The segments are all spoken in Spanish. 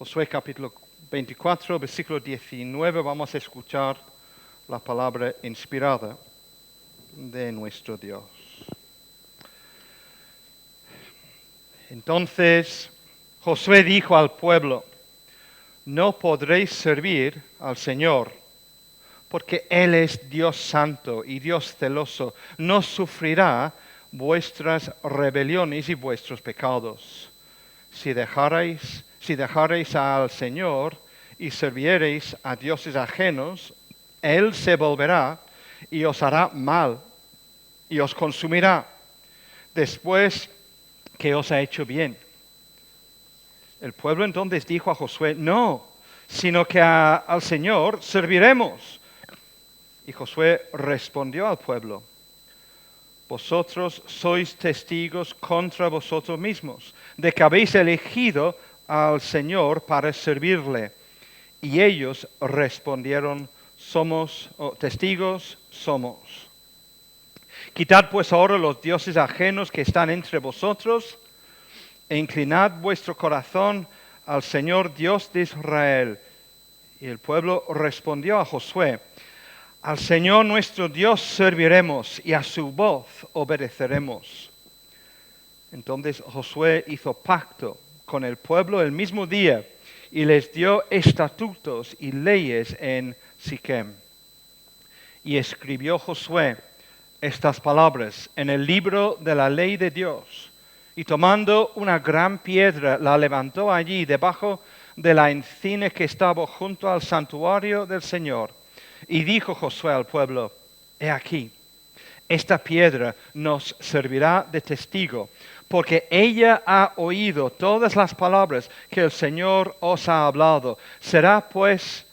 Josué capítulo 24, versículo 19, vamos a escuchar la palabra inspirada de nuestro Dios. Entonces Josué dijo al pueblo: no podréis servir al Señor, porque Él es Dios santo y Dios celoso. No sufrirá vuestras rebeliones y vuestros pecados. Si dejareis al Señor y serviereis a dioses ajenos, Él se volverá y os hará mal y os consumirá después que os ha hecho bien. El pueblo entonces dijo a Josué: no, sino que al Señor serviremos. Y Josué respondió al pueblo: vosotros sois testigos contra vosotros mismos, de que habéis elegido al Señor para servirle. Y ellos respondieron: testigos somos. Quitad pues ahora los dioses ajenos que están entre vosotros, e inclinad vuestro corazón al Señor Dios de Israel. Y el pueblo respondió a Josué: al Señor nuestro Dios serviremos y a su voz obedeceremos. Entonces Josué hizo pacto con el pueblo el mismo día y les dio estatutos y leyes en Siquem. Y escribió Josué estas palabras en el libro de la ley de Dios. Y tomando una gran piedra, la levantó allí debajo de la encina que estaba junto al santuario del Señor. Y dijo Josué al pueblo: he aquí, esta piedra nos servirá de testigo, porque ella ha oído todas las palabras que el Señor os ha hablado. Será pues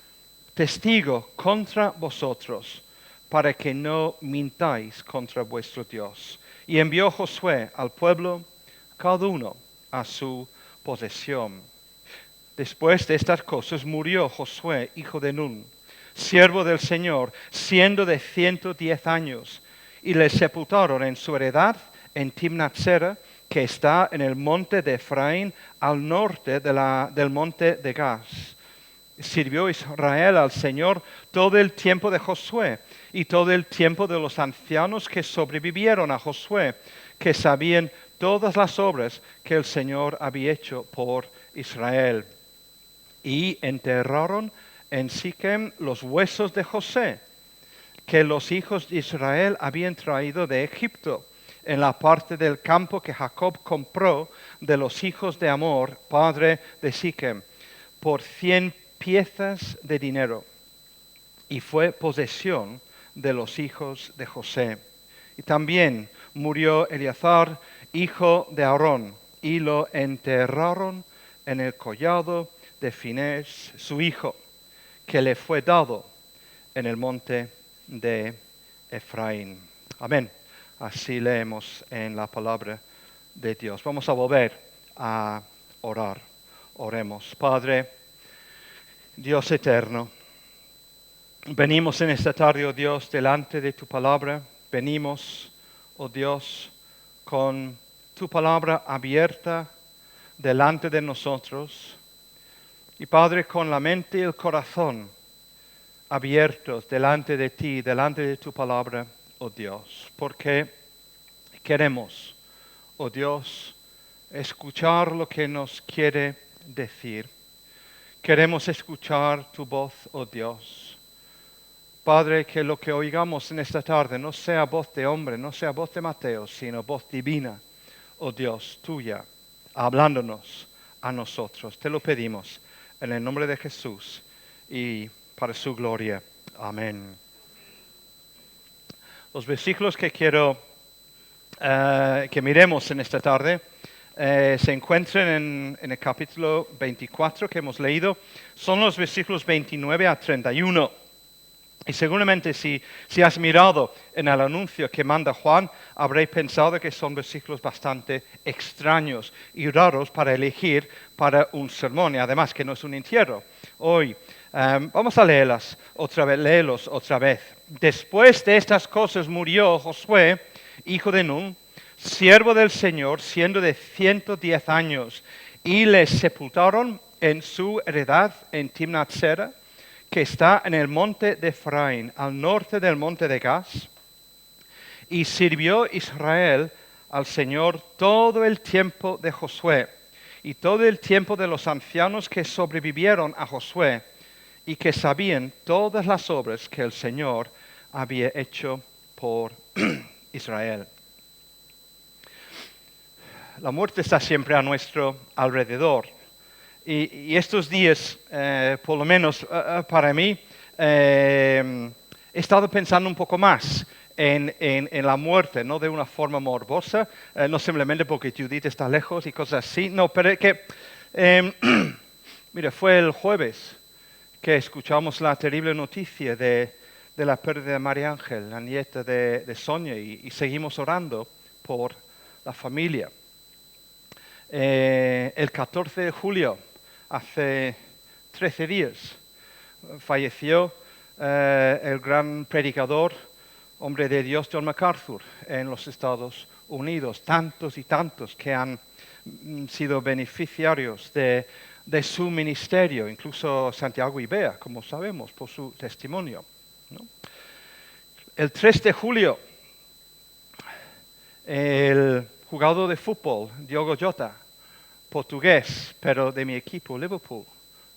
testigo contra vosotros, para que no mintáis contra vuestro Dios. Y envió Josué al pueblo, cada uno a su posesión. Después de estas cosas murió Josué, hijo de Nun, siervo del Señor, siendo de 110 años, y le sepultaron en su heredad en Timnath-Sera, que está en el monte de Efraín, al norte del monte de Gaz. Sirvió Israel al Señor todo el tiempo de Josué y todo el tiempo de los ancianos que sobrevivieron a Josué, que sabían todas las obras que el Señor había hecho por Israel. Y enterraron en Siquem los huesos de José, que los hijos de Israel habían traído de Egipto, en la parte del campo que Jacob compró de los hijos de Amor, padre de Siquem, por 100 piezas de dinero. Y fue posesión de los hijos de José. Y también murió Eleazar, hijo de Aarón, y lo enterraron en el collado de Finés, su hijo, que le fue dado en el monte de Efraín. Amén. Así leemos en la palabra de Dios. Vamos a volver a orar. Oremos. Padre, Dios eterno, venimos en esta tarde, oh Dios, delante de tu palabra. Venimos, oh Dios, con tu palabra abierta delante de nosotros. Y Padre, con la mente y el corazón abiertos delante de ti, delante de tu palabra, oh Dios, porque queremos, oh Dios, escuchar lo que nos quiere decir. Queremos escuchar tu voz, oh Dios. Padre, que lo que oigamos en esta tarde no sea voz de hombre, no sea voz de Mateo, sino voz divina, oh Dios, tuya, hablándonos a nosotros. Te lo pedimos en el nombre de Jesús y para su gloria. Amén. Los versículos que quiero que miremos en esta tarde se encuentran en el capítulo 24 que hemos leído. Son los versículos 29 a 31. Y seguramente si has mirado en el anuncio que manda Juan, habréis pensado que son versículos bastante extraños y raros para elegir para un sermón, y además que no es un entierro. Hoy vamos a léelos otra vez. Después de estas cosas murió Josué, hijo de Nun, siervo del Señor, siendo de 110 años, y le sepultaron en su heredad en Timnath Sera, que está en el monte de Efraín, al norte del monte de Gaz. Y sirvió Israel al Señor todo el tiempo de Josué y todo el tiempo de los ancianos que sobrevivieron a Josué y que sabían todas las obras que el Señor había hecho por Israel. La muerte está siempre a nuestro alrededor. Y estos días, por lo menos para mí, he estado pensando un poco más en la muerte, no de una forma morbosa, no simplemente porque Judith está lejos y cosas así, no, pero que, mire, fue el jueves que escuchamos la terrible noticia de la pérdida de María Ángel, la nieta de Sonia, y seguimos orando por la familia. El 14 de julio, hace 13 días, falleció el gran predicador, hombre de Dios, John MacArthur, en los Estados Unidos. Tantos y tantos que han sido beneficiarios de su ministerio, incluso Santiago Ibea, como sabemos, por su testimonio, ¿no? El 3 de julio, el jugador de fútbol, Diogo Jota, portugués, pero de mi equipo, Liverpool,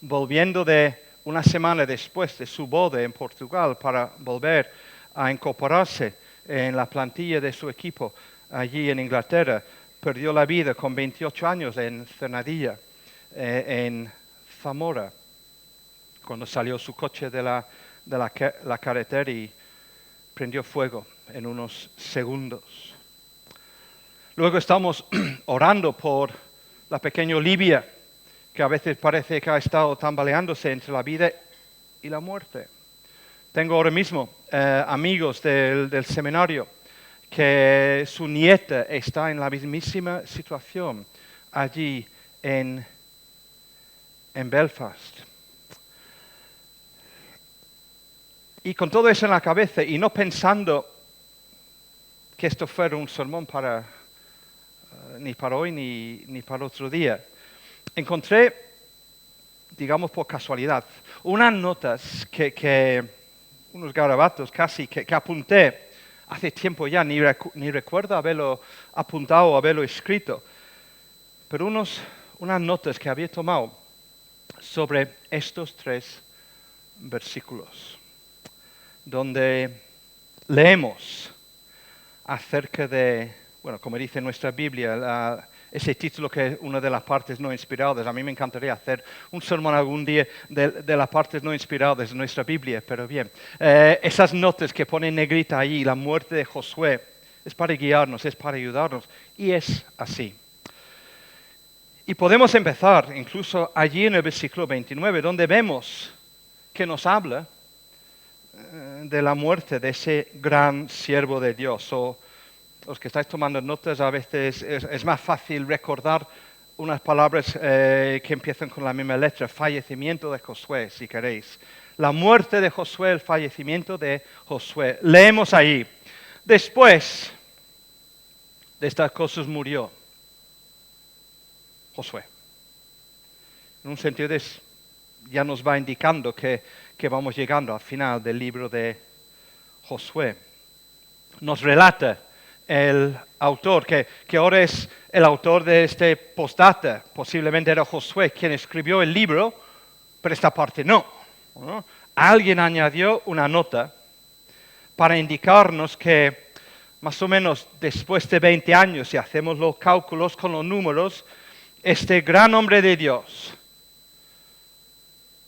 volviendo de una semana después de su boda en Portugal para volver a incorporarse en la plantilla de su equipo allí en Inglaterra, perdió la vida con 28 años en Cernadilla, en Zamora, cuando salió su coche de la carretera y prendió fuego en unos segundos. Luego estamos orando por la pequeña Olivia, que a veces parece que ha estado tambaleándose entre la vida y la muerte. Tengo ahora mismo amigos del seminario que su nieta está en la mismísima situación allí en Belfast. Y con todo eso en la cabeza y no pensando que esto fuera un sermón para ni para hoy ni para otro día, encontré, digamos por casualidad, unas notas unos garabatos casi, que apunté hace tiempo ya, ni recuerdo haberlo apuntado o haberlo escrito, pero unas notas que había tomado sobre estos 3 versículos, donde leemos acerca de, bueno, como dice nuestra Biblia, ese título que es una de las partes no inspiradas. A mí me encantaría hacer un sermón algún día de las partes no inspiradas de nuestra Biblia, pero bien. Esas notas que pone en negrita ahí, la muerte de Josué, es para guiarnos, es para ayudarnos, y es así. Y podemos empezar incluso allí en el versículo 29, donde vemos que nos habla de la muerte de ese gran siervo de Dios. O los que estáis tomando notas, a veces es más fácil recordar unas palabras que empiezan con la misma letra. Fallecimiento de Josué, si queréis. La muerte de Josué, el fallecimiento de Josué. Leemos ahí. Después de estas cosas murió Josué. En un sentido ya nos va indicando que vamos llegando al final del libro de Josué. Nos relata el autor, que ahora es el autor de este postdata, posiblemente era Josué quien escribió el libro, pero esta parte no. Alguien añadió una nota para indicarnos que más o menos después de 20 años, si hacemos los cálculos con los números, este gran hombre de Dios,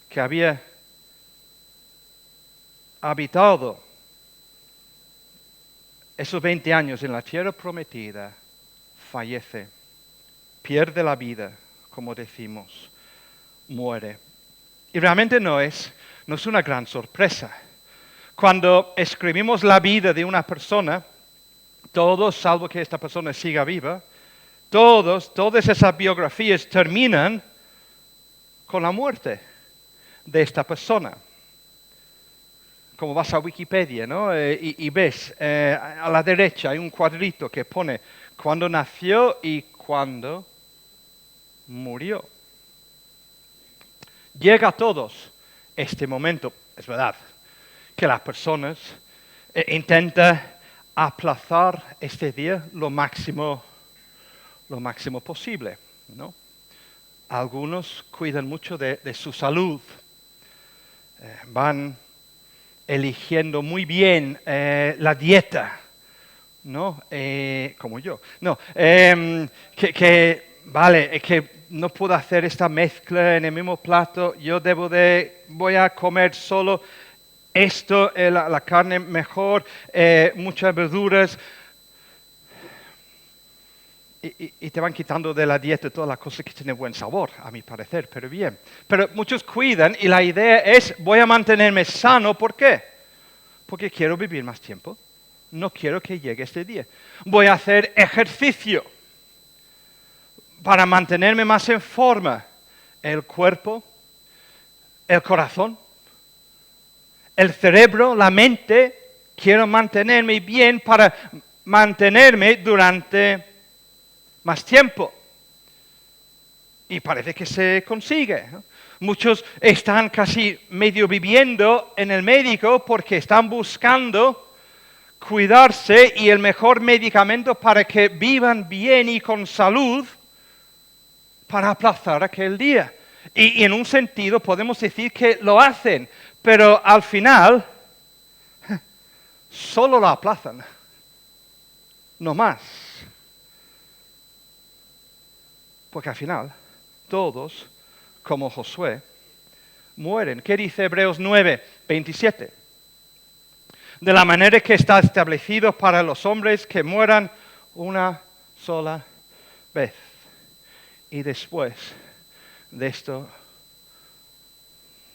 que había habitado esos 20 años en la tierra prometida, fallece, pierde la vida, como decimos, muere. Y realmente no es una gran sorpresa. Cuando escribimos la vida de una persona, todos, salvo que esta persona siga viva, todas esas biografías terminan con la muerte de esta persona. Como vas a Wikipedia, ¿no? Y ves, a la derecha hay un cuadrito que pone cuándo nació y cuándo murió. Llega a todos este momento, es verdad, que las personas intentan aplazar este día lo máximo posible, ¿no? Algunos cuidan mucho de su salud, van eligiendo muy bien la dieta, ¿no? Como yo. No, vale, que no puedo hacer esta mezcla en el mismo plato, voy a comer solo esto, la carne mejor, muchas verduras, y te van quitando de la dieta todas las cosas que tienen buen sabor, a mi parecer, pero bien. Pero muchos cuidan y la idea es, voy a mantenerme sano, ¿por qué? Porque quiero vivir más tiempo. No quiero que llegue este día. Voy a hacer ejercicio para mantenerme más en forma. El cuerpo, el corazón, el cerebro, la mente. Quiero mantenerme bien para mantenerme durante más tiempo. Y parece que se consigue, ¿no? Muchos están casi medio viviendo en el médico porque están buscando cuidarse y el mejor medicamento para que vivan bien y con salud para aplazar aquel día. Y en un sentido podemos decir que lo hacen, pero al final solo lo aplazan, no más. Porque al final todos, como Josué, mueren. ¿Qué dice Hebreos 9, 27? De la manera que está establecido para los hombres que mueran una sola vez. Y después de esto,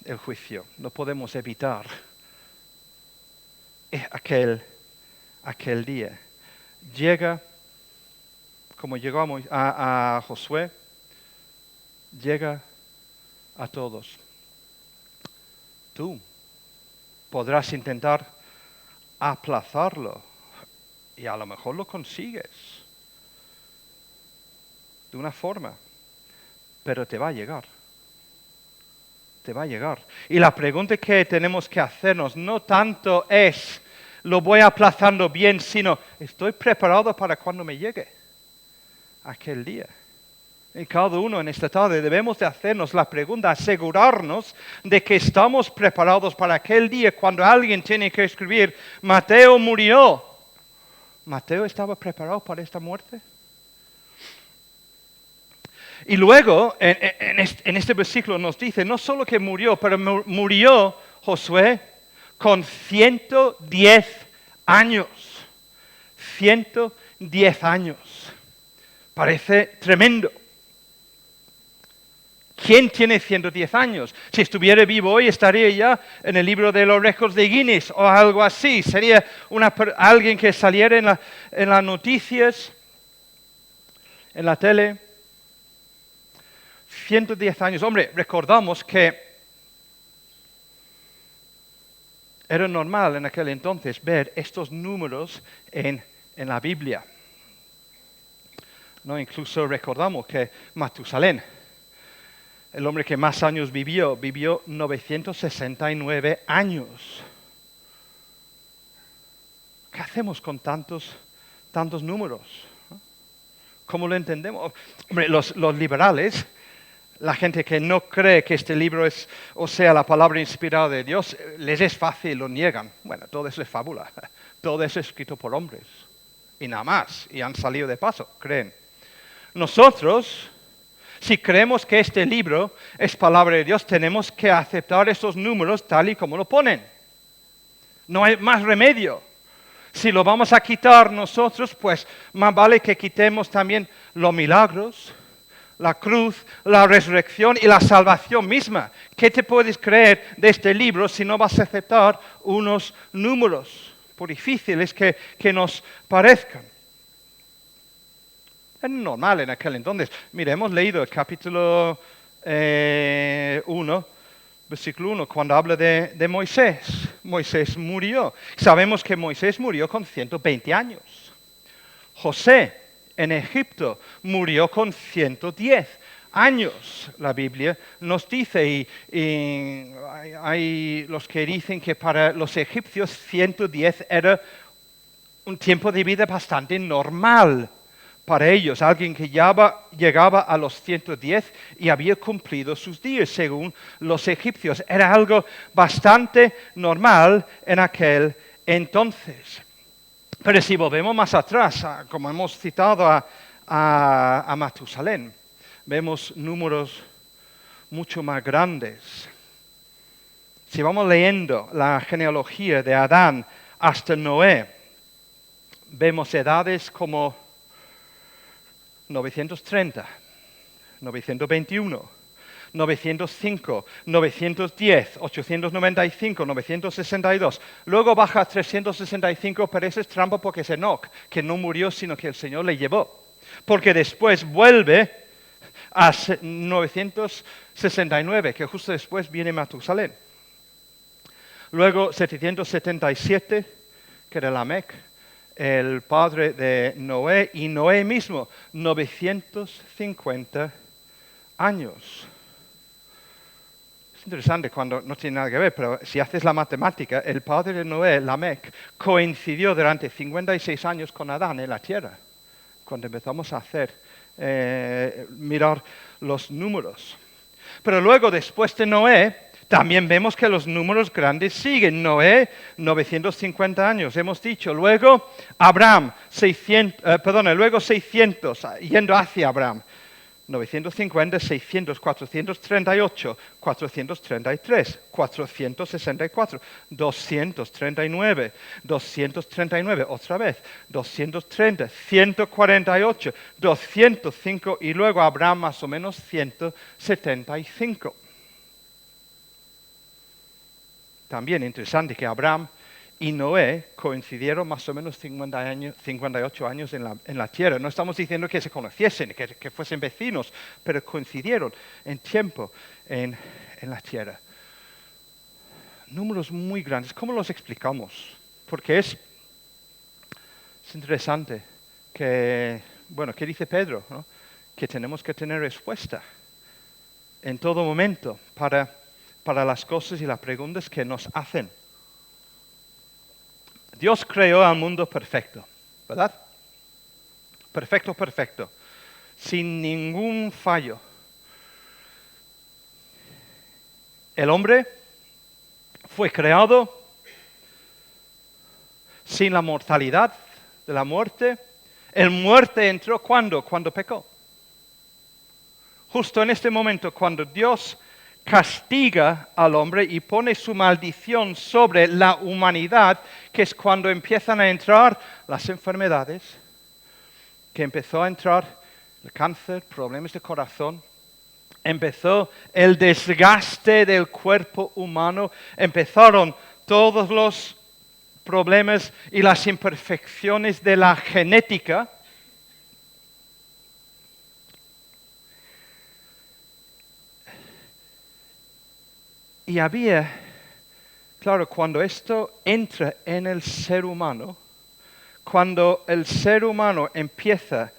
el juicio. No podemos evitar aquel día. Llega, como llegó a Josué, llega a todos. Tú podrás intentar aplazarlo y a lo mejor lo consigues de una forma, pero te va a llegar. Te va a llegar. Y la pregunta que tenemos que hacernos no tanto es, lo voy aplazando bien, sino, ¿estoy preparado para cuando me llegue aquel día? Y cada uno en esta tarde debemos de hacernos la pregunta, asegurarnos de que estamos preparados para aquel día cuando alguien tiene que escribir, Mateo murió. ¿Mateo estaba preparado para esta muerte? Y luego, en este versículo nos dice, no solo que murió, pero murió Josué con 110 años. 110 años. Parece tremendo. ¿Quién tiene 110 años? Si estuviera vivo hoy estaría ya en el libro de los récords de Guinness o algo así. Sería alguien que saliera en las noticias, en la tele. 110 años. Hombre, recordamos que era normal en aquel entonces ver estos números en la Biblia. ¿No? Incluso recordamos que Matusalén, el hombre que más años vivió 969 años. ¿Qué hacemos con tantos números? ¿Cómo lo entendemos? Hombre, los liberales, la gente que no cree que este libro es, o sea, la palabra inspirada de Dios, les es fácil, lo niegan. Bueno, todo eso es fábula. Todo eso es escrito por hombres. Y nada más. Y han salido de paso, creen. Nosotros, si creemos que este libro es palabra de Dios, tenemos que aceptar estos números tal y como lo ponen. No hay más remedio. Si lo vamos a quitar nosotros, pues más vale que quitemos también los milagros, la cruz, la resurrección y la salvación misma. ¿Qué te puedes creer de este libro si no vas a aceptar unos números, por difíciles que nos parezcan? Es normal en aquel entonces. Mira, hemos leído el capítulo 1, versículo 1, cuando habla de Moisés. Moisés murió. Sabemos que Moisés murió con 120 años. José en Egipto murió con 110 años, la Biblia nos dice, y hay los que dicen que para los egipcios 110 era un tiempo de vida bastante normal para ellos. Alguien que llegaba a los 110 y había cumplido sus días, según los egipcios. Era algo bastante normal en aquel entonces. Pero si volvemos más atrás, como hemos citado a Matusalén, vemos números mucho más grandes. Si vamos leyendo la genealogía de Adán hasta Noé, vemos edades como 930, 921, 905, 910, 895, 962. Luego baja a 365, pero eso es trampa porque es Enoc, que no murió, sino que el Señor le llevó. Porque después vuelve a 969, que justo después viene Matusalén. Luego 777, que era Lamec, el padre de Noé, y Noé mismo, 950 años. Es interesante cuando no tiene nada que ver, pero si haces la matemática, el padre de Noé, Lamec, coincidió durante 56 años con Adán en la tierra, cuando empezamos a hacer, mirar los números. Pero luego, después de Noé, también vemos que los números grandes siguen. Noé, 950 años, hemos dicho. Luego, Abraham, 600, yendo hacia Abraham. 950, 600, 438, 433, 464, 239, 239, otra vez, 230, 148, 205 y luego Abraham más o menos 175. También interesante que Abraham y Noé coincidieron más o menos 58 años en la tierra. No estamos diciendo que se conociesen, que fuesen vecinos, pero coincidieron en tiempo en la tierra. Números muy grandes. ¿Cómo los explicamos? Porque es interesante que, ¿qué dice Pedro? ¿No? Que tenemos que tener respuesta en todo momento para las cosas y las preguntas que nos hacen. Dios creó al mundo perfecto, ¿verdad? Perfecto, perfecto, sin ningún fallo. El hombre fue creado sin la mortalidad de la muerte. El muerte entró ¿cuándo? Cuando pecó. Justo en este momento, cuando Dios castiga al hombre y pone su maldición sobre la humanidad, que es cuando empiezan a entrar las enfermedades, que empezó a entrar el cáncer, problemas de corazón, empezó el desgaste del cuerpo humano, empezaron todos los problemas y las imperfecciones de la genética. Y había, claro, cuando esto entra en el ser humano, cuando el ser humano empieza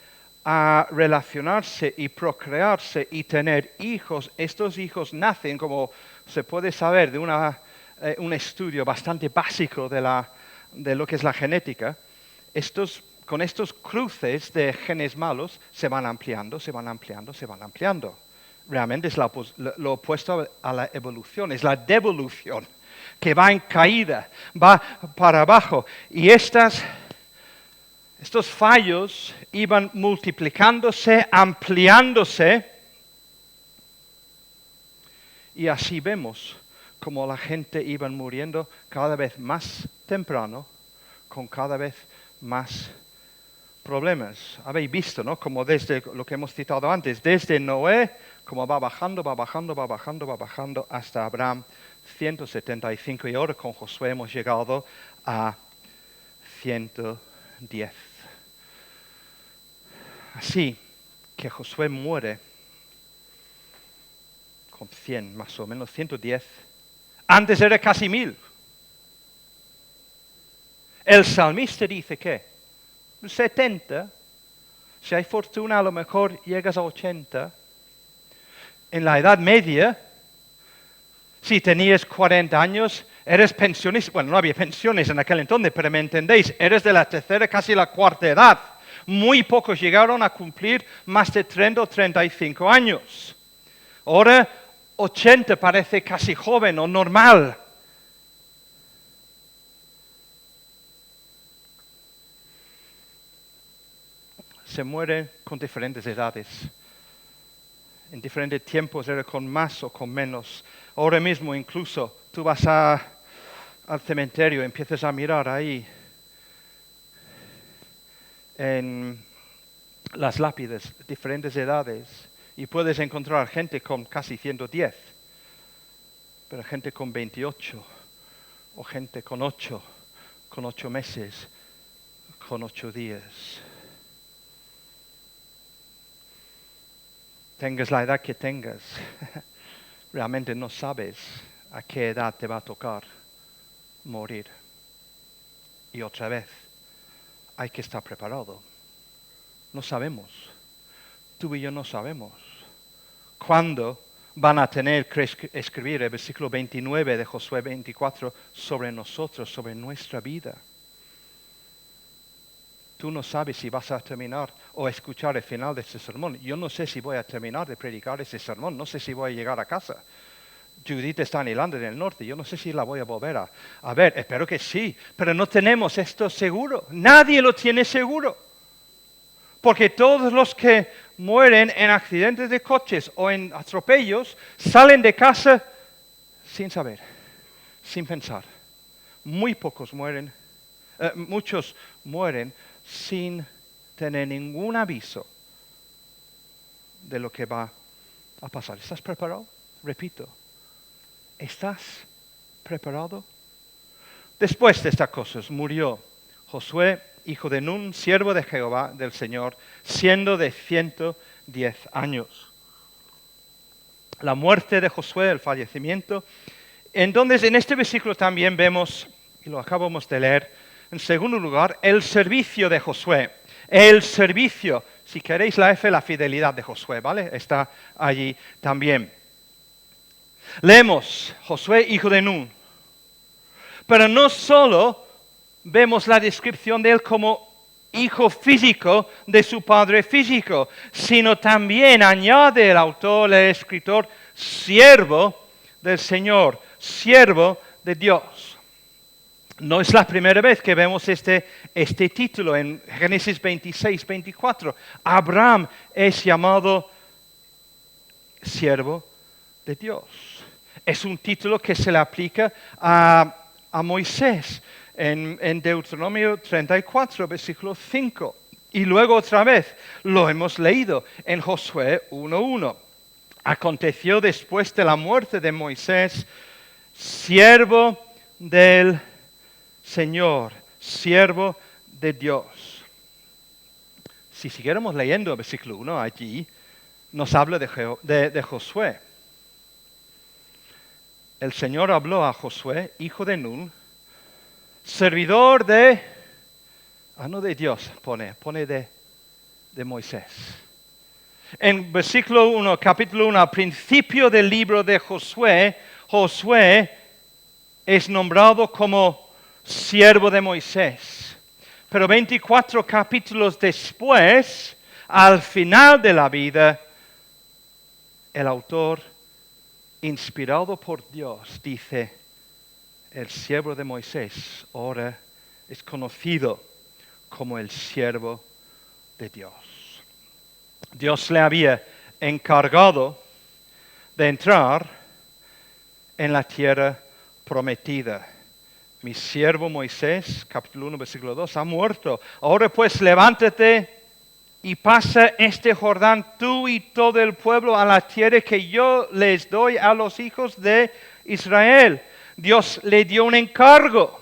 a relacionarse y procrearse y tener hijos, estos hijos nacen, como se puede saber de un estudio bastante básico de lo que es la genética, con estos cruces de genes malos se van ampliando, se van ampliando, se van ampliando. Realmente es lo opuesto a la evolución, es la devolución, que va en caída, va para abajo. Y estos fallos iban multiplicándose, ampliándose, y así vemos como la gente iba muriendo cada vez más temprano, con cada vez más problemas. Habéis visto, ¿no? Como desde lo que hemos citado antes, desde Noé, como va bajando, va bajando, va bajando, va bajando, hasta Abraham, 175. Y ahora con Josué hemos llegado a 110. Así que Josué muere con 100, más o menos 110. Antes era casi 1000. El salmista dice que 70, si hay fortuna a lo mejor llegas a 80, En la Edad Media, si tenías 40 años, eres pensionista. Bueno, no había pensiones en aquel entonces, pero me entendéis, eres de la tercera, casi la cuarta edad. Muy pocos llegaron a cumplir más de 30 o 35 años. Ahora, 80 parece casi joven o normal. Se muere con diferentes edades. En diferentes tiempos era con más o con menos. Ahora mismo incluso tú vas al cementerio y empiezas a mirar ahí en las lápidas, diferentes edades, y puedes encontrar gente con casi 110, pero gente con 28, o gente con 8 meses, con 8 días. Tengas la edad que tengas, realmente no sabes a qué edad te va a tocar morir. Y otra vez, hay que estar preparado. No sabemos. Tú y yo no sabemos cuándo van a tener que escribir el versículo 29 de Josué 24 sobre nosotros, sobre nuestra vida. Tú no sabes si vas a terminar o escuchar el final de este sermón. Yo no sé si voy a terminar de predicar ese sermón. No sé si voy a llegar a casa. Judith está en Irlanda del Norte. Yo no sé si la voy a volver a ver. Espero que sí. Pero no tenemos esto seguro. Nadie lo tiene seguro. Porque todos los que mueren en accidentes de coches o en atropellos salen de casa sin saber, sin pensar. Muy pocos mueren. Muchos mueren sin tener ningún aviso de lo que va a pasar. ¿Estás preparado? Repito, ¿estás preparado? Después de estas cosas murió Josué, hijo de Nun, siervo de Jehová, del Señor, siendo de 110 años. La muerte de Josué, el fallecimiento. Entonces, en este versículo también vemos, y lo acabamos de leer, en segundo lugar, el servicio de Josué. El servicio, si queréis la F, la fidelidad de Josué, ¿vale? Está allí también. Leemos, Josué, hijo de Nun. Pero no solo vemos la descripción de él como hijo físico de su padre físico, sino también añade el autor, el escritor, siervo del Señor, siervo de Dios. No es la primera vez que vemos este título en Génesis 26, 24. Abraham es llamado siervo de Dios. Es un título que se le aplica a Moisés en Deuteronomio 34, versículo 5. Y luego otra vez lo hemos leído en Josué 1:1. Aconteció después de la muerte de Moisés, siervo del Señor, siervo de Dios. Si siguiéramos leyendo el versículo 1 allí, nos habla de Josué. El Señor habló a Josué, hijo de Nun, servidor de, no de Dios, pone de Moisés. En versículo 1, capítulo 1, al principio del libro de Josué, Josué es nombrado como siervo de Moisés. Pero 24 capítulos después, al final de la vida, el autor, inspirado por Dios, dice, el siervo de Moisés ahora es conocido como el siervo de Dios. Dios le había encargado de entrar en la tierra prometida. Mi siervo Moisés, capítulo 1, versículo 2, ha muerto. Ahora pues levántate y pasa este Jordán tú y todo el pueblo a la tierra que yo les doy a los hijos de Israel. Dios le dio un encargo.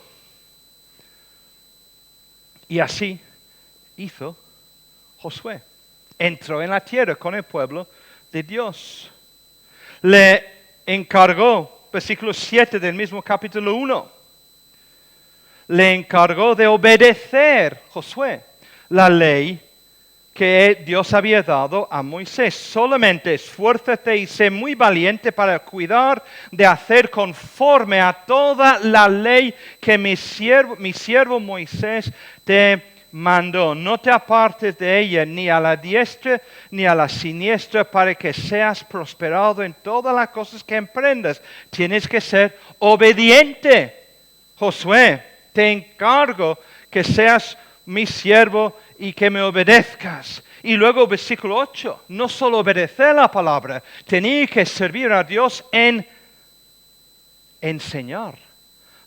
Y así hizo Josué. Entró en la tierra con el pueblo de Dios. Le encargó, versículo 7 del mismo capítulo 1. Le encargó de obedecer, Josué, la ley que Dios había dado a Moisés. Solamente esfuérzate y sé muy valiente para cuidar de hacer conforme a toda la ley que mi siervo Moisés te mandó. No te apartes de ella ni a la diestra ni a la siniestra para que seas prosperado en todas las cosas que emprendas. Tienes que ser obediente. Josué, te encargo que seas mi siervo y que me obedezcas. Y luego versículo 8, no solo obedecer la palabra, tenía que servir a Dios en enseñar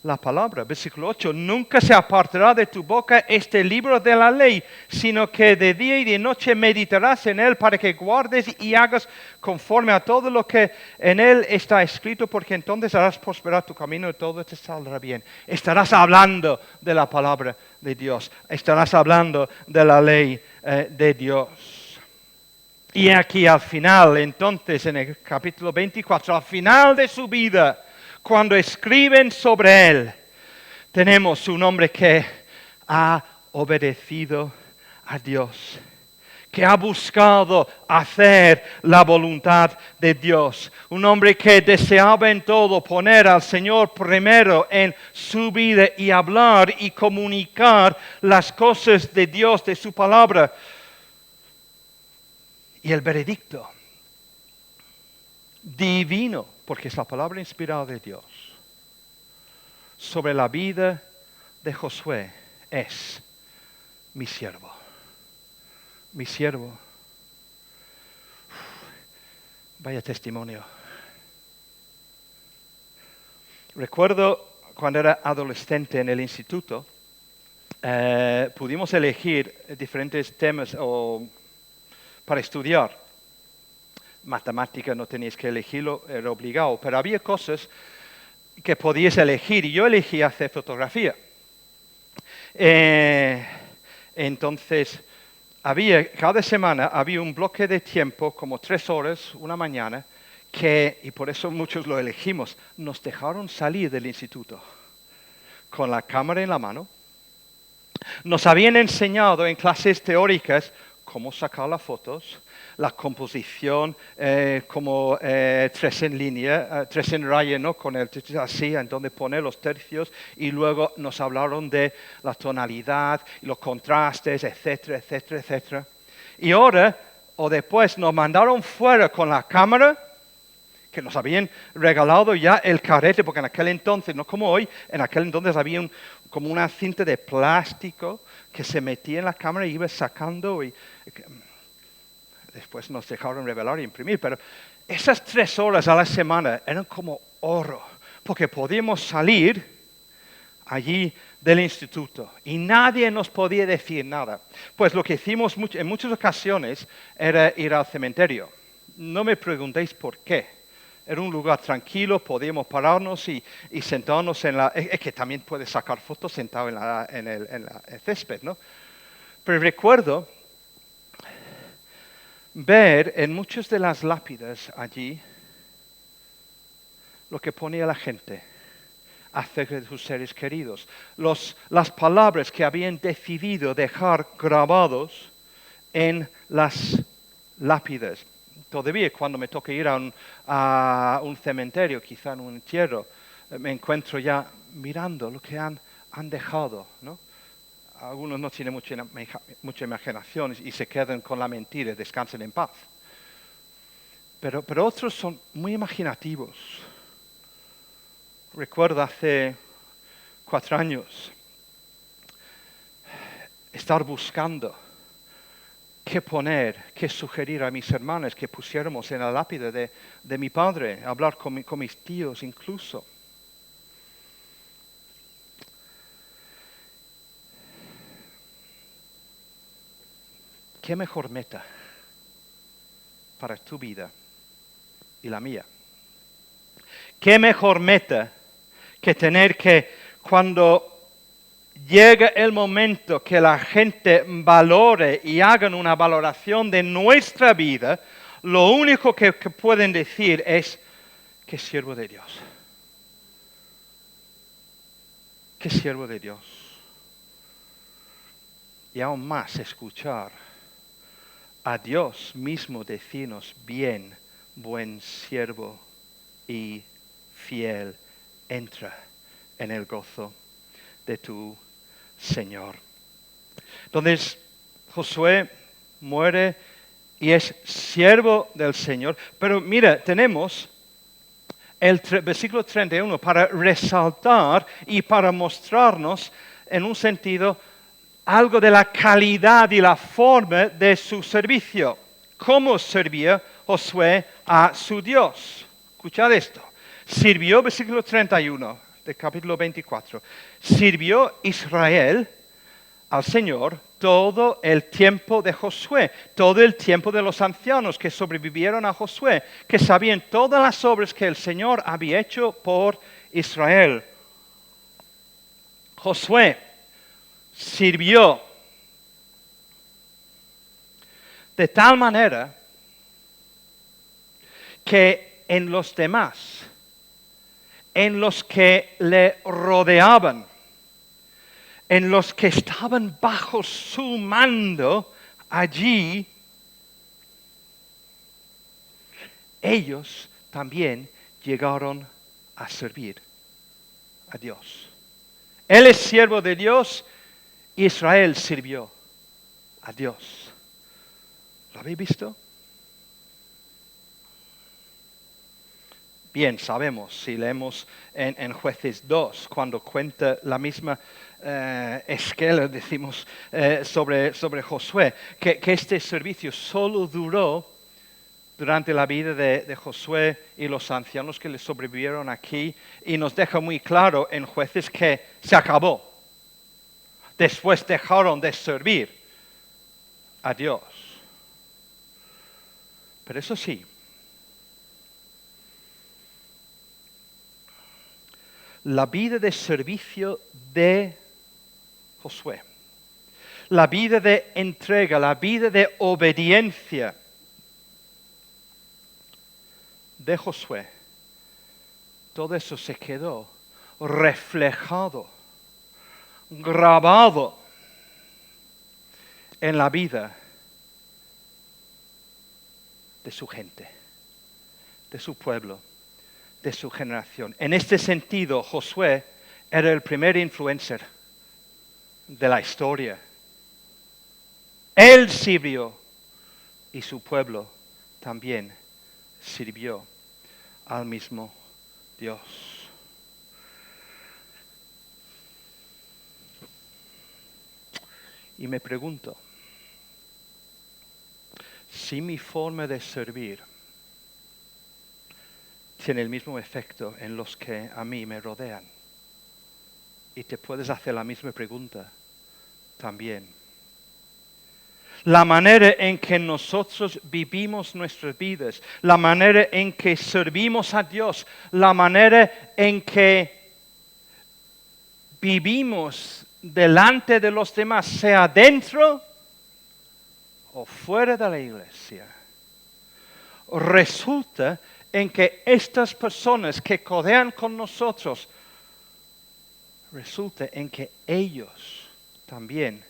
la palabra. Versículo 8, nunca se apartará de tu boca este libro de la ley, sino que de día y de noche meditarás en él para que guardes y hagas conforme a todo lo que en él está escrito, porque entonces harás prosperar tu camino y todo te saldrá bien. Estarás hablando de la palabra de Dios, estarás hablando de la ley de Dios. Y aquí al final, entonces, en el capítulo 24, al final de su vida, cuando escriben sobre él, tenemos un hombre que ha obedecido a Dios, que ha buscado hacer la voluntad de Dios. Un hombre que deseaba en todo poner al Señor primero en su vida y hablar y comunicar las cosas de Dios, de su palabra. Y el veredicto divino, porque es la palabra inspirada de Dios, sobre la vida de Josué es mi siervo. Mi siervo. Vaya testimonio. Recuerdo cuando era adolescente en el instituto, pudimos elegir diferentes temas para estudiar. Matemática no tenías que elegirlo, era obligado, pero había cosas que podías elegir y yo elegí hacer fotografía. Entonces, cada semana había un bloque de tiempo, como 3 horas, una mañana, y por eso muchos lo elegimos, nos dejaron salir del instituto con la cámara en la mano. Nos habían enseñado en clases teóricas cómo sacar las fotos, la composición, como 3 en línea, 3 en raya, ¿no? Con así, en donde poner los tercios, y luego nos hablaron de la tonalidad, y los contrastes, etcétera, etcétera, etcétera. Y ahora, o después, nos mandaron fuera con la cámara, que nos habían regalado ya el carrete, porque en aquel entonces, no como hoy, en aquel entonces había como una cinta de plástico que se metía en la cámara y iba sacando y después nos dejaron revelar e imprimir, pero esas 3 horas a la semana eran como oro, porque podíamos salir allí del instituto y nadie nos podía decir nada. Pues lo que hicimos en muchas ocasiones era ir al cementerio. No me preguntéis por qué. Era un lugar tranquilo, podíamos pararnos y sentarnos Es que también puedes sacar fotos sentado en el césped, ¿no? Pero recuerdo ver en muchas de las lápidas allí lo que ponía la gente acerca de sus seres queridos. Las palabras que habían decidido dejar grabados en las lápidas. Todavía cuando me toca ir a un cementerio, quizá en un entierro, me encuentro ya mirando lo que han dejado, ¿no? Algunos no tienen mucha imaginación y se quedan con la mentira, descansan en paz. Pero otros son muy imaginativos. Recuerdo hace 4 años estar buscando qué poner, qué sugerir a mis hermanas que pusiéramos en la lápida de mi padre, hablar con mis tíos incluso. ¿Qué mejor meta para tu vida y la mía? ¿Qué mejor meta que tener que cuando llega el momento que la gente valore y hagan una valoración de nuestra vida, lo único que pueden decir es que siervo de Dios? Que siervo de Dios. Y aún más escuchar a Dios mismo decimos, bien, buen siervo y fiel, entra en el gozo de tu Señor. Entonces, Josué muere y es siervo del Señor. Pero mira, tenemos el versículo 31 para resaltar y para mostrarnos en un sentido algo de la calidad y la forma de su servicio. ¿Cómo servía Josué a su Dios? Escuchad esto. Sirvió, versículo 31 del capítulo 24, sirvió Israel al Señor todo el tiempo de Josué, todo el tiempo de los ancianos que sobrevivieron a Josué, que sabían todas las obras que el Señor había hecho por Israel. Josué sirvió de tal manera que en los demás, en los que le rodeaban, en los que estaban bajo su mando, allí ellos también llegaron a servir a Dios. Él es siervo de Dios, Israel sirvió a Dios. ¿Lo habéis visto? Bien, sabemos, si leemos en Jueces 2, cuando cuenta la misma esquela, decimos, sobre Josué, que este servicio solo duró durante la vida de Josué y los ancianos que le sobrevivieron aquí, y nos deja muy claro en Jueces que se acabó. Después dejaron de servir a Dios. Pero eso sí, la vida de servicio de Josué, la vida de entrega, la vida de obediencia de Josué, todo eso se quedó reflejado, grabado en la vida de su gente, de su pueblo, de su generación. En este sentido, Josué era el primer influencer de la historia. Él sirvió y su pueblo también sirvió al mismo Dios. Y me pregunto, si mi forma de servir tiene el mismo efecto en los que a mí me rodean. Y te puedes hacer la misma pregunta también. La manera en que nosotros vivimos nuestras vidas, la manera en que servimos a Dios, la manera en que vivimos delante de los demás, sea dentro o fuera de la iglesia, resulta en que estas personas que codean con nosotros, resulta en que ellos también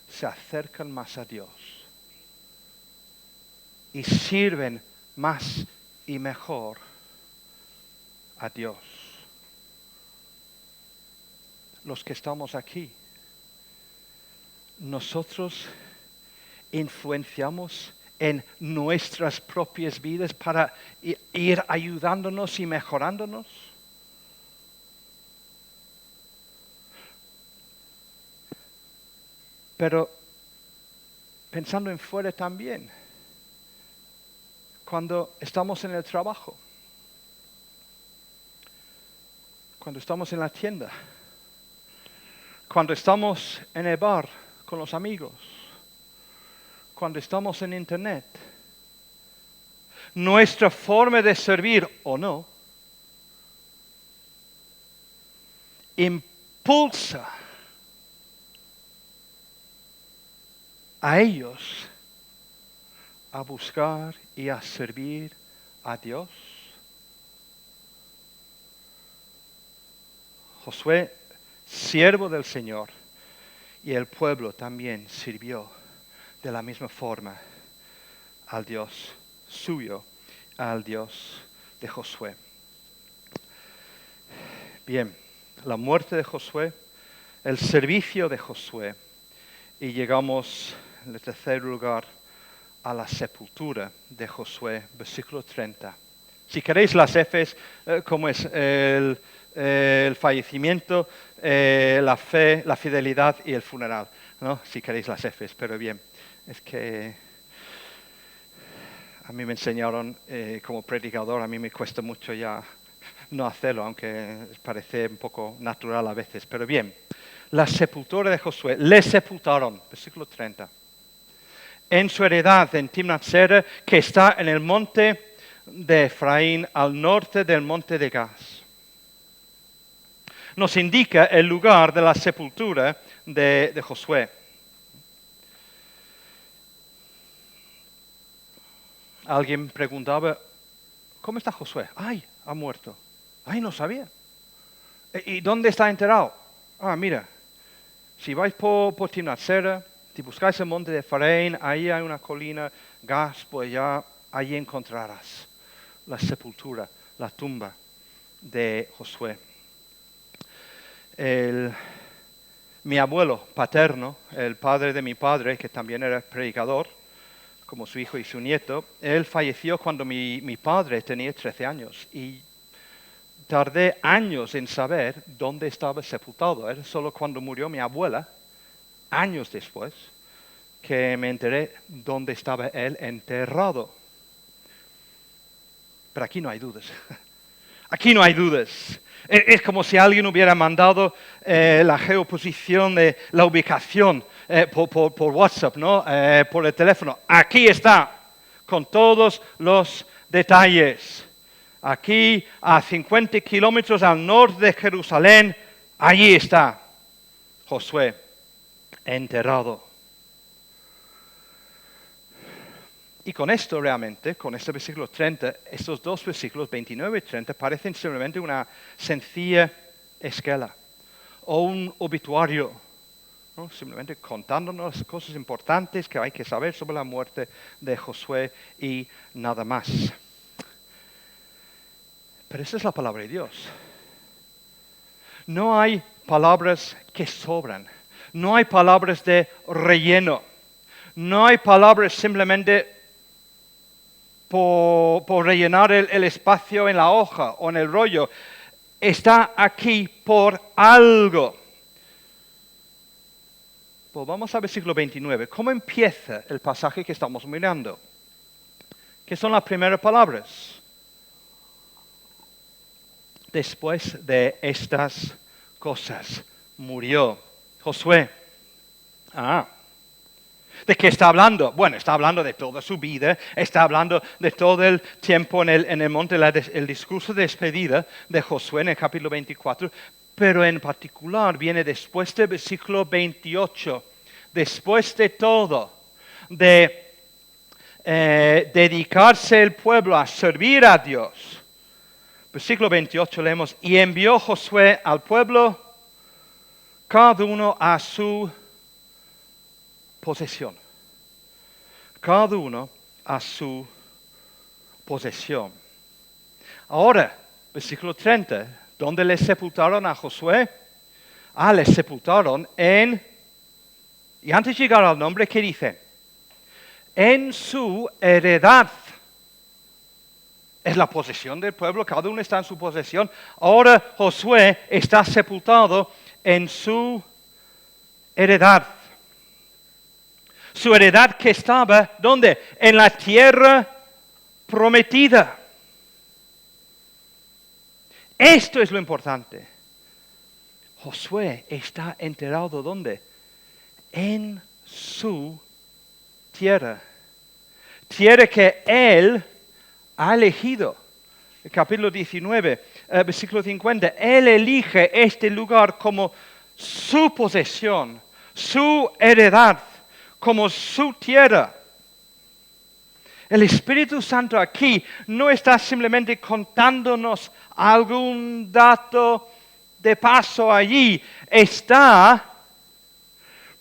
se acercan más a Dios y sirven más y mejor a Dios. Los que estamos aquí, nosotros influenciamos en nuestras propias vidas para ir ayudándonos y mejorándonos. Pero pensando en fuera también, cuando estamos en el trabajo, cuando estamos en la tienda, cuando estamos en el bar con los amigos, cuando estamos en internet, nuestra forma de servir o no impulsa a ellos a buscar y a servir a Dios. Josué, siervo del Señor, y el pueblo también sirvió de la misma forma al Dios suyo, al Dios de Josué. Bien, la muerte de Josué, el servicio de Josué, y llegamos en el tercer lugar a la sepultura de Josué, versículo 30. Si queréis las Fs, ¿cómo es? El fallecimiento, la fe, la fidelidad y el funeral, ¿no? Si queréis las Fs, pero bien, es que a mí me enseñaron como predicador, a mí me cuesta mucho ya no hacerlo, aunque parece un poco natural a veces, pero bien. La sepultura de Josué, le sepultaron, versículo 30. En su heredad en Timnat-Sera, que está en el monte de Efraín, al norte del monte de Gaz. Nos indica el lugar de la sepultura de Josué. Alguien preguntaba, ¿cómo está Josué? ¡Ay, ha muerto! ¡Ay, no sabía! ¿Y dónde está enterrado? Ah, mira, si vais por Timnat-Sera, si buscáis el monte de Efraín, ahí hay una colina, Gaz, pues ya ahí encontrarás la sepultura, la tumba de Josué. Mi abuelo paterno, el padre de mi padre, que también era predicador, como su hijo y su nieto, él falleció cuando mi padre tenía 13 años y tardé años en saber dónde estaba sepultado. Era solo cuando murió mi abuela, años después, que me enteré dónde estaba él enterrado. Pero aquí no hay dudas. Aquí no hay dudas. Es como si alguien hubiera mandado la geoposición de la ubicación por WhatsApp, ¿no? Por el teléfono. Aquí está, con todos los detalles. Aquí, a 50 kilómetros al norte de Jerusalén, allí está Josué, enterrado. Y con esto realmente, con este versículo 30, estos dos versículos 29 y 30 parecen simplemente una sencilla esquela o un obituario, ¿no? Simplemente contándonos las cosas importantes que hay que saber sobre la muerte de Josué y nada más. Pero esa es la palabra de Dios. No hay palabras que sobran, no hay palabras de relleno, no hay palabras simplemente por rellenar el espacio en la hoja o en el rollo. Está aquí por algo. Pues vamos al versículo 29. ¿Cómo empieza el pasaje que estamos mirando? ¿Qué son las primeras palabras? Después de estas cosas murió Josué. ¿De qué está hablando? Bueno, está hablando de toda su vida, está hablando de todo el tiempo en el monte, el discurso de despedida de Josué en el capítulo 24, pero en particular viene después del versículo 28, después de todo, de dedicarse el pueblo a servir a Dios. Versículo 28 leemos, y envió Josué al pueblo, cada uno a su posesión. Cada uno a su posesión. Ahora, versículo 30, ¿dónde le sepultaron a Josué? Le sepultaron y antes de llegar al nombre, ¿qué dice? En su heredad. Es la posesión del pueblo, cada uno está en su posesión. Ahora Josué está sepultado en su heredad. Su heredad que estaba, ¿dónde? En la tierra prometida. Esto es lo importante. Josué está enterrado, ¿dónde? En su tierra. Tierra que él ha elegido. El capítulo 19, versículo 50. Él elige este lugar como su posesión, su heredad, como su tierra. El Espíritu Santo aquí no está simplemente contándonos algún dato de paso allí, está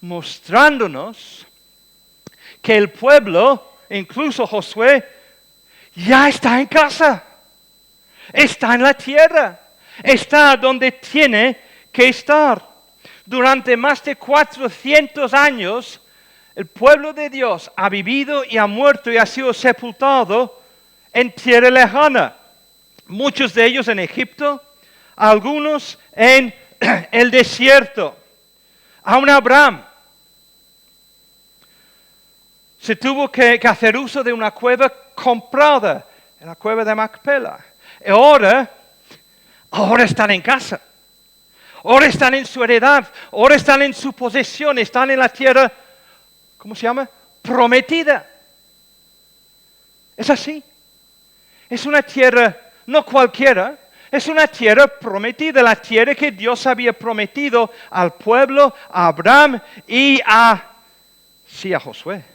mostrándonos que el pueblo incluso Josué, ya está en casa. Está en la tierra. Está donde tiene que estar. Durante más de 400 años, el pueblo de Dios ha vivido y ha muerto y ha sido sepultado en tierra lejana. Muchos de ellos en Egipto, algunos en el desierto. Aún Abraham se tuvo que hacer uso de una cueva comprada, en la cueva de Macpela. Ahora están en casa. Ahora están en su heredad. Ahora están en su posesión. Están en la tierra, ¿cómo se llama? Prometida. Es así. Es una tierra, no cualquiera. Es una tierra prometida. La tierra que Dios había prometido al pueblo, a Abraham y a Josué.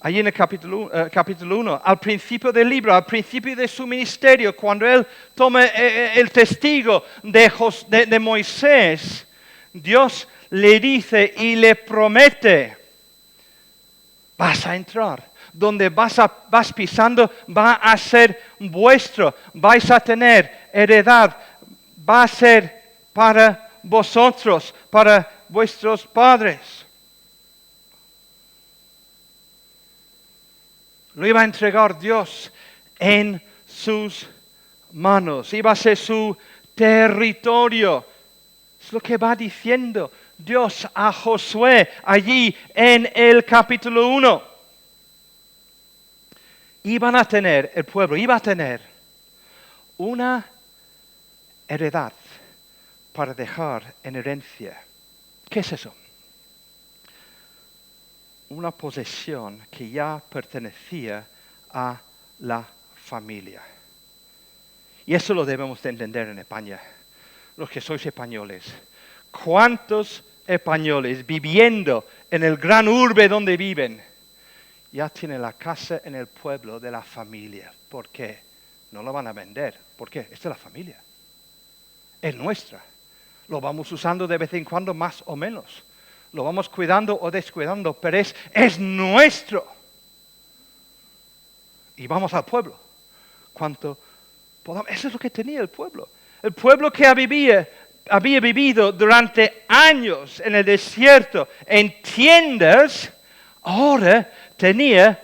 Allí en el capítulo 1, al principio del libro, al principio de su ministerio, cuando él toma el testigo de Moisés, Dios le dice y le promete, vas a entrar, donde vas pisando va a ser vuestro, vais a tener heredad, va a ser para vosotros, para vuestros padres. Lo iba a entregar Dios en sus manos. Iba a ser su territorio. Es lo que va diciendo Dios a Josué allí en el capítulo 1. El pueblo iba a tener una heredad para dejar en herencia. ¿Qué es eso? Una posesión que ya pertenecía a la familia. Y eso lo debemos de entender en España, los que sois españoles. ¿Cuántos españoles viviendo en el gran urbe donde viven ya tienen la casa en el pueblo de la familia? ¿Por qué? No lo van a vender. ¿Por qué? Es de la familia. Es nuestra. Lo vamos usando de vez en cuando más o menos. Lo vamos cuidando o descuidando, pero es nuestro. Y vamos al pueblo. Cuanto podamos. Eso es lo que tenía el pueblo. El pueblo que había vivido durante años en el desierto, en tiendas, ahora tenía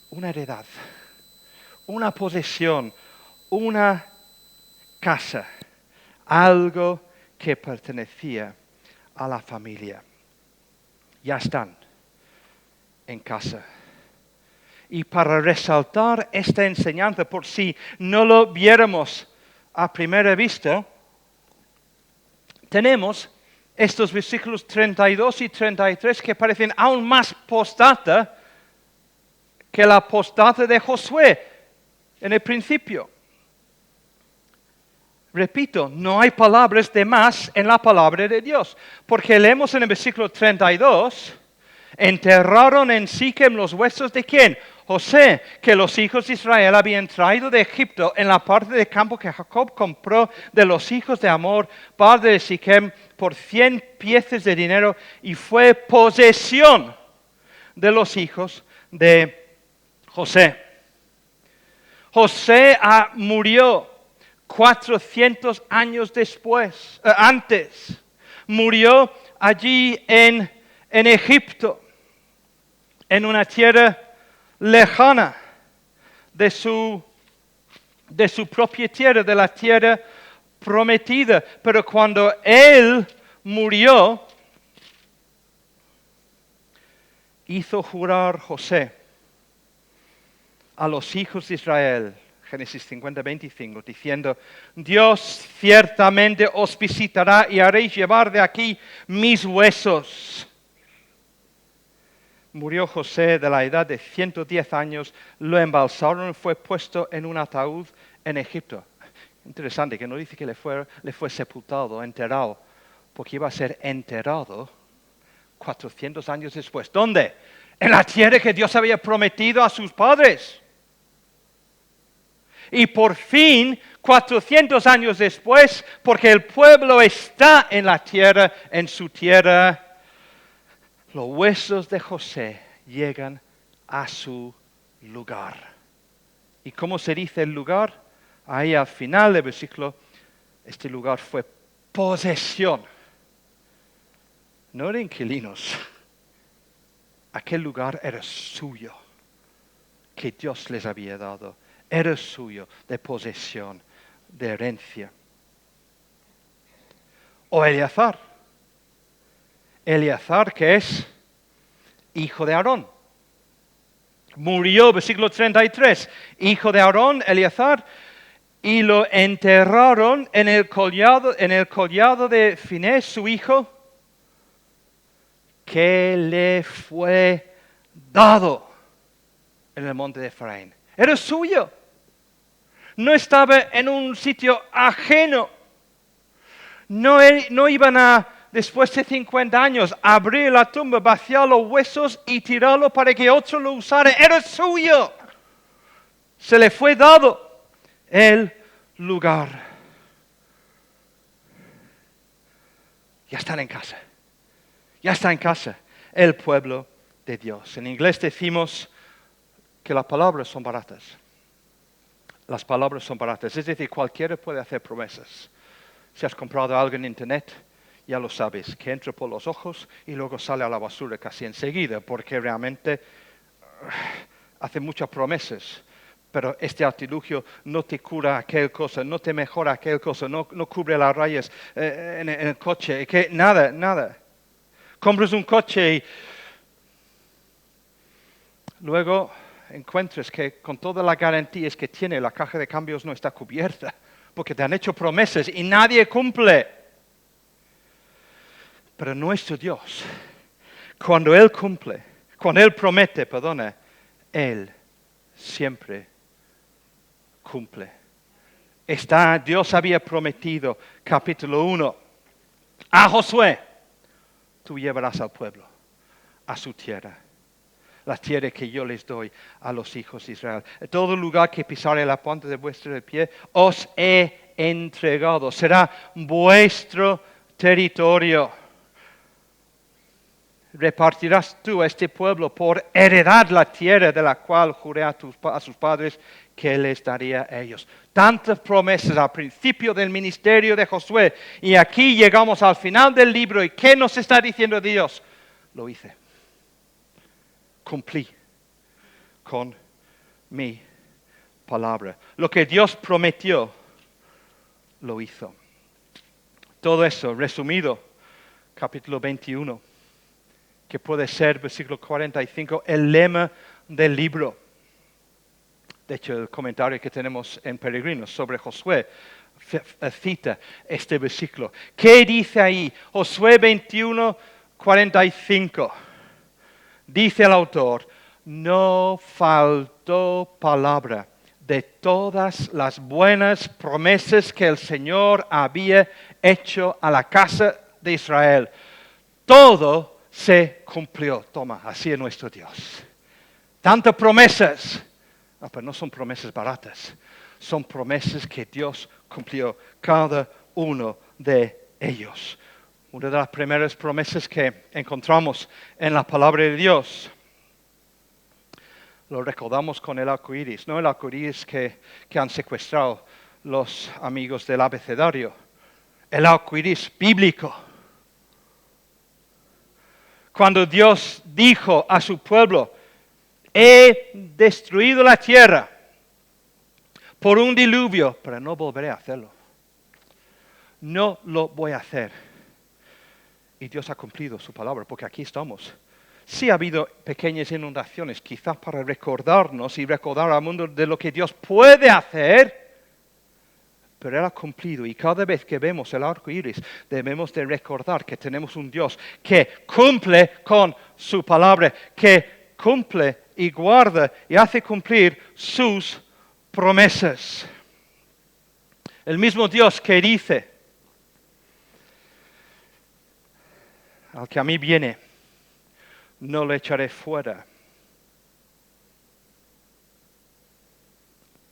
una heredad, una posesión, una casa, algo que pertenecía a la familia. Ya están en casa. Y para resaltar esta enseñanza, por si no lo viéramos a primera vista, tenemos estos versículos 32 y 33 que parecen aún más postdata que la postdata de Josué en el principio. Repito, no hay palabras de más en la palabra de Dios, porque leemos en el versículo 32, enterraron en Siquem los huesos de ¿quién? José, que los hijos de Israel habían traído de Egipto en la parte de campo que Jacob compró de los hijos de Amor, padre de Siquem, por 100 piezas de dinero, y fue posesión de los hijos de José. José murió 400 años antes. Murió allí en Egipto, en una tierra lejana de su propia tierra, de la tierra prometida. Pero cuando él murió, hizo jurar José a los hijos de Israel, Génesis 50, 25, diciendo, Dios ciertamente os visitará y haréis llevar de aquí mis huesos. Murió José de la edad de 110 años, lo embalsaron y fue puesto en un ataúd en Egipto. Interesante que no dice que le fue sepultado, enterrado, porque iba a ser enterrado 400 años después. ¿Dónde? En la tierra que Dios había prometido a sus padres. Y por fin, 400 años después, porque el pueblo está en la tierra, en su tierra, los huesos de José llegan a su lugar. ¿Y cómo se dice el lugar? Ahí al final del versículo, este lugar fue posesión. No eran inquilinos. Aquel lugar era suyo, que Dios les había dado. Era suyo, de posesión, de herencia. O Eleazar. Eleazar, que es hijo de Aarón. Murió, versículo 33, hijo de Aarón, Eleazar, y lo enterraron en el collado de Finés, su hijo, que le fue dado en el monte de Efraín. Era suyo. No estaba en un sitio ajeno. No iban a, después de 50 años, abrir la tumba, vaciar los huesos y tirarlo para que otro lo usara. Era suyo. Se le fue dado el lugar. Ya están en casa. Ya está en casa el pueblo de Dios. En inglés decimos que las palabras son baratas. Las palabras son baratas. Es decir, cualquiera puede hacer promesas. Si has comprado algo en internet, ya lo sabes, que entra por los ojos y luego sale a la basura casi enseguida, porque realmente hace muchas promesas. Pero este artilugio no te cura aquel cosa, no te mejora aquel cosa, no cubre las rayas en el coche, que nada. Compras un coche y luego encuentras que con todas las garantías que tiene, la caja de cambios no está cubierta, porque te han hecho promesas y nadie cumple. Pero nuestro Dios, cuando Él cumple, cuando Él promete, Él siempre cumple. Dios había prometido, capítulo 1, a Josué, tú llevarás al pueblo a su tierra, la tierra que yo les doy a los hijos de Israel. Todo lugar que pisare la planta de vuestro pie, os he entregado. Será vuestro territorio. Repartirás tú a este pueblo por heredad la tierra de la cual juré a sus padres que les daría a ellos. Tantas promesas al principio del ministerio de Josué. Y aquí llegamos al final del libro. ¿Y qué nos está diciendo Dios? Lo hice. Cumplí con mi palabra. Lo que Dios prometió, lo hizo. Todo eso, resumido, capítulo 21, que puede ser, versículo 45, el lema del libro. De hecho, el comentario que tenemos en Peregrinos sobre Josué cita este versículo. ¿Qué dice ahí? Josué 21, 45. Dice el autor, no faltó palabra de todas las buenas promesas que el Señor había hecho a la casa de Israel. Todo se cumplió. Toma, así es nuestro Dios. Tantas promesas. Pero no son promesas baratas. Son promesas que Dios cumplió cada uno de ellos. Una de las primeras promesas que encontramos en la palabra de Dios, lo recordamos con el arco iris, no el arco iris que han secuestrado los amigos del abecedario, el arco iris bíblico. Cuando Dios dijo a su pueblo, he destruido la tierra por un diluvio, pero no volveré a hacerlo. No lo voy a hacer. Y Dios ha cumplido su palabra, porque aquí estamos. Sí ha habido pequeñas inundaciones, quizás para recordarnos y recordar al mundo de lo que Dios puede hacer, pero Él ha cumplido. Y cada vez que vemos el arco iris, debemos de recordar que tenemos un Dios que cumple con su palabra, que cumple y guarda y hace cumplir sus promesas. El mismo Dios que dice, al que a mí viene, no le echaré fuera.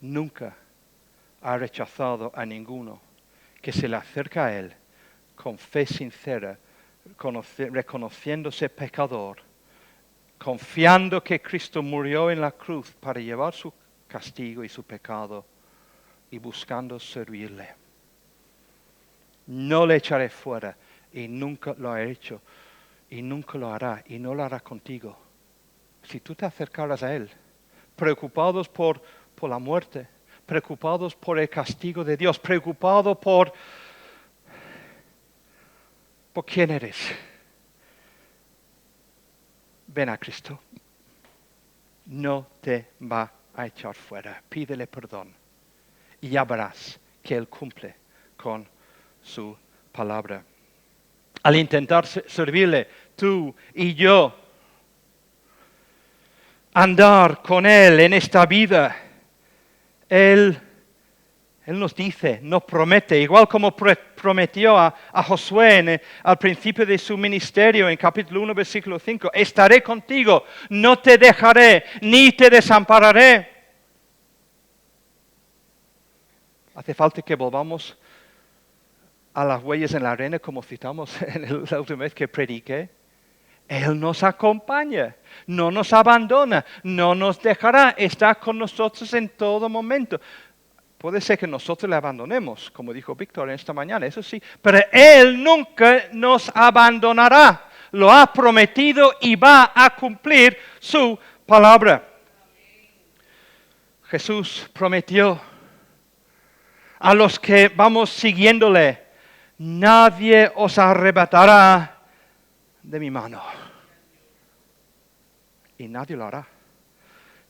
Nunca ha rechazado a ninguno que se le acerca a Él con fe sincera, reconociéndose pecador confiando que Cristo murió en la cruz para llevar su castigo y su pecado y buscando servirle. No le echaré fuera y nunca lo ha hecho y nunca lo hará y no lo hará contigo. Si tú te acercaras a Él, preocupados por la muerte, preocupados por el castigo de Dios, preocupados por quién eres, ven a Cristo. No te va a echar fuera. Pídele perdón y ya verás que Él cumple con su palabra. Al intentar servirle, tú y yo, andar con Él en esta vida, Él nos dice, nos promete, igual como prometió a Josué al principio de su ministerio, en capítulo 1, versículo 5, estaré contigo, no te dejaré, ni te desampararé. Hace falta que volvamos a las huellas en la arena, como citamos en la última vez que prediqué. Él nos acompaña, no nos abandona, no nos dejará, está con nosotros en todo momento. Puede ser que nosotros le abandonemos, como dijo Víctor esta mañana, eso sí, pero Él nunca nos abandonará. Lo ha prometido y va a cumplir su palabra. Jesús prometió a los que vamos siguiéndole, nadie os arrebatará de mi mano. Y nadie lo hará.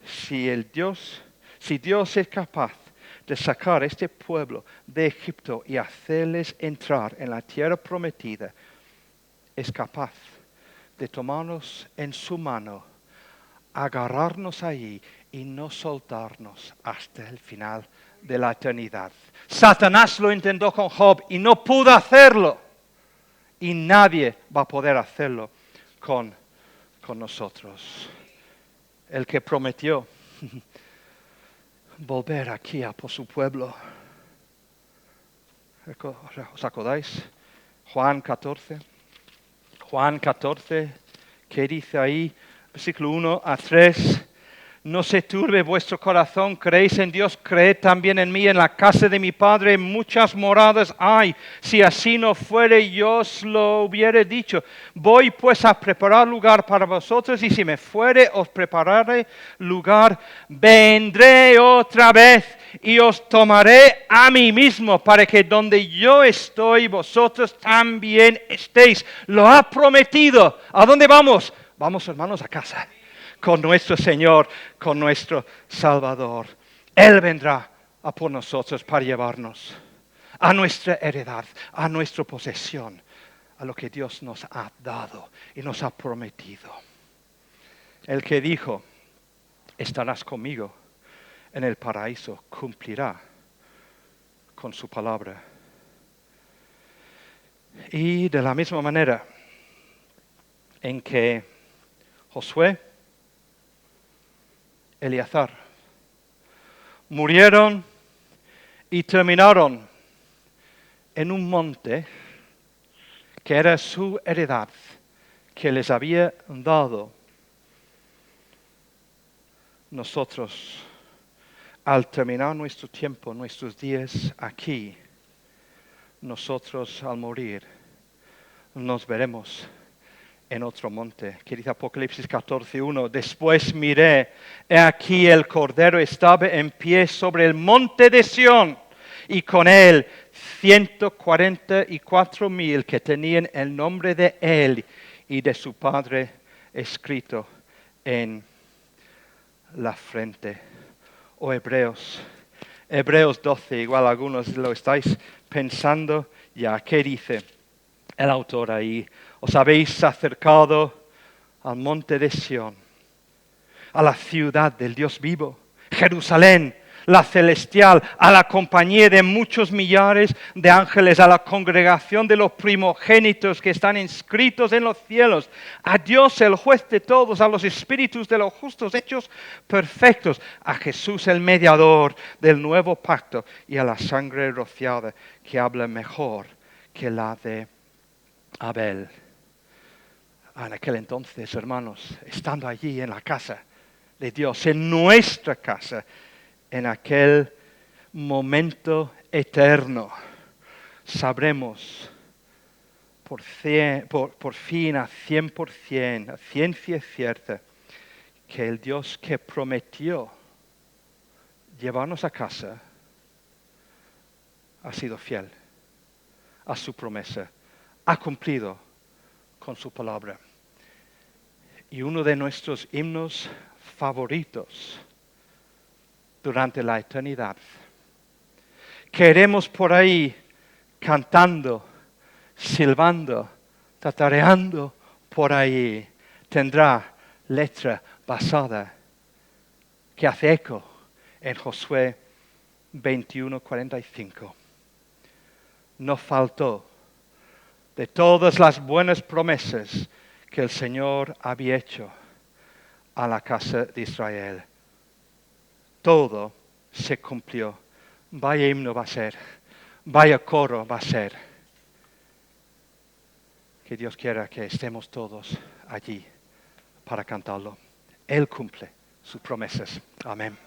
Si Dios es capaz de sacar a este pueblo de Egipto y hacerles entrar en la tierra prometida, es capaz de tomarnos en su mano, agarrarnos allí y no soltarnos hasta el final de la eternidad. Satanás lo intentó con Job y no pudo hacerlo. Y nadie va a poder hacerlo con nosotros. El que prometió volver aquí a por su pueblo. ¿Os acordáis? Juan 14. Juan 14, ¿qué dice ahí? Versículo 1 a 3. No se turbe vuestro corazón, creéis en Dios, creed también en mí. En la casa de mi Padre muchas moradas hay. Si así no fuere, yo os lo hubiera dicho. Voy pues a preparar lugar para vosotros, y si me fuere, os prepararé lugar. Vendré otra vez y os tomaré a mí mismo, para que donde yo estoy, vosotros también estéis. Lo ha prometido. ¿A dónde vamos? Vamos, hermanos, a casa. Con nuestro Señor, con nuestro Salvador. Él vendrá a por nosotros para llevarnos a nuestra heredad, a nuestra posesión, a lo que Dios nos ha dado y nos ha prometido. El que dijo, estarás conmigo en el paraíso, cumplirá con su palabra. Y de la misma manera en que Josué, Eleazar murieron y terminaron en un monte que era su heredad, que les había dado. Nosotros, al terminar nuestro tiempo, nuestros días aquí, nosotros al morir, nos veremos en otro monte, que dice Apocalipsis 14:1. Después miré, he aquí el Cordero estaba en pie sobre el monte de Sión, y con él 144,000 que tenían el nombre de él y de su Padre escrito en la frente. O Hebreos 12, igual algunos lo estáis pensando ya. ¿Qué dice el autor ahí? Os habéis acercado al monte de Sión, a la ciudad del Dios vivo, Jerusalén, la celestial, a la compañía de muchos millares de ángeles, a la congregación de los primogénitos que están inscritos en los cielos, a Dios el juez de todos, a los espíritus de los justos hechos perfectos, a Jesús el mediador del nuevo pacto y a la sangre rociada que habla mejor que la de Abel. En aquel entonces, hermanos, estando allí en la casa de Dios, en nuestra casa, en aquel momento eterno, sabremos por fin a 100%, a ciencia cierta, que el Dios que prometió llevarnos a casa ha sido fiel a su promesa, ha cumplido con su palabra. Y uno de nuestros himnos favoritos durante la eternidad, queremos por ahí cantando, silbando, tatareando por ahí, tendrá letra basada que hace eco en Josué 21:45. No faltó de todas las buenas promesas que el Señor había hecho a la casa de Israel. Todo se cumplió. Vaya himno va a ser, vaya coro va a ser. Que Dios quiera que estemos todos allí para cantarlo. Él cumple sus promesas. Amén.